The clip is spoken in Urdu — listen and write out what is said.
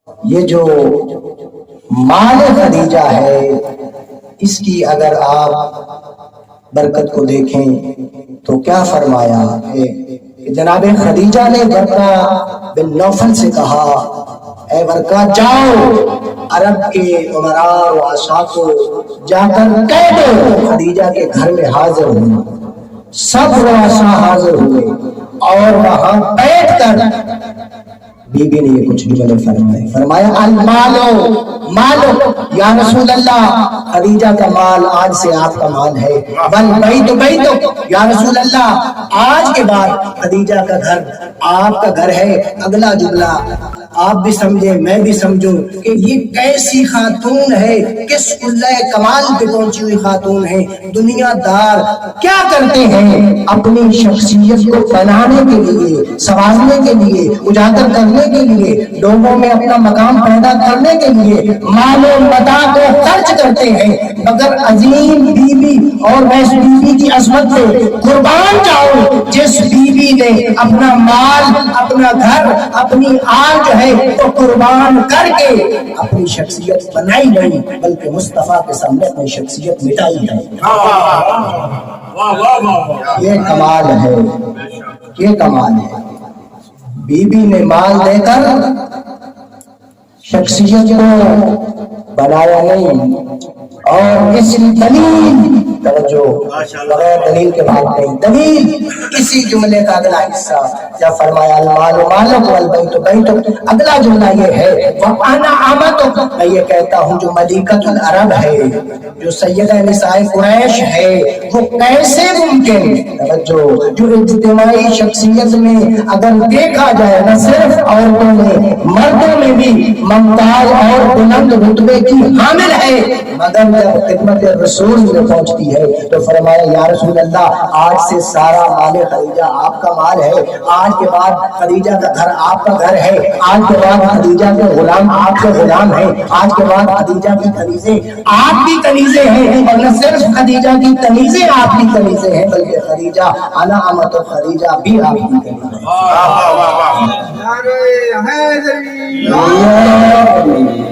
یہ جو مال خدیجہ ہے اس کی اگر آپ برکت کو دیکھیں تو کیا فرمایا ہے کہ جناب خدیجہ نے ورقہ بن نوفل سے کہا اے ورقہ جاؤ عرب کے امراء و عشاق کو جا کر کہہ دو خدیجہ کے گھر میں حاضر ہوں۔ سب رؤسا حاضر ہوئے اور وہاں بیٹھ کر بی بی نے یہ کچھ جملے فرمایا المالو مالو یا رسول اللہ، خدیجہ کا مال آج سے آپ کا مال ہے، والبیت بیتو یا رسول اللہ، آج کے بعد خدیجہ کا گھر آپ کا گھر ہے۔ اگلا جملہ آپ بھی سمجھے میں بھی سمجھوں کہ یہ کیسی خاتون ہے، کس قلہ کمال پہ پہنچی ہوئی خاتون ہے۔ دنیا دار کیا کرتے ہیں اپنی شخصیت کو بنانے کے لیے، سنوارنے کے لیے، اجاگر کرنے کے لیے، لوگوں میں اپنا مقام پیدا کرنے کے لیے مال و متاع کو خرچ کرتے ہیں، مگر عظیم بی بی اور ویس بی بی کی عظمت سے قربان جاؤ جس بی بی نے اپنا مال، اپنا گھر، اپنی آل جو ہے تو قربان کر کے اپنی شخصیت بنائی نہیں بلکہ مصطفیٰ کے سامنے اپنی شخصیت مٹائی ہے۔ یہ کمال ہے، یہ کمال ہے۔ بی بی نے مال دے کر شخصیت کو بنایا نہیں، اور اسی دلیل توجہ بغیر دلیل کے بات نہیں، دلیل اسی جملے کا اگلا حصہ جب فرمایا المال مالک والبیت بیتک، اگلا جملہ یہ ہے وانا امتک، میں یہ کہتا ہوں جو ملکۃ العرب ہے، جو سیدہ نساء قریش ہے، وہ کیسے ممکن توجہ جو اجتماعی شخصیت میں اگر دیکھا جائے نہ صرف عورتوں میں مردوں میں بھی ممتاز اور بلند رتبے کی حامل ہے، مگر جب خدمت رسول میں پہنچتی ہے تو فرمایا یا رسول اللہ آج سے سارا مال خدیجہ آپ کا مال ہے، آج کے بعد خدیجہ کا گھر آپ کا گھر ہے، آج کے بعد خدیجہ کے غلام آپ کے غلام ہیں، آج کے بعد خدیجہ کی کنیزیں آپ کی کنیزیں ہیں، اور نہ صرف خدیجہ کی کنیزیں آپ کی کنیزیں ہیں بلکہ خدیجہ انا امت خدیجہ بھی آپ کی کنیزیں ہیں۔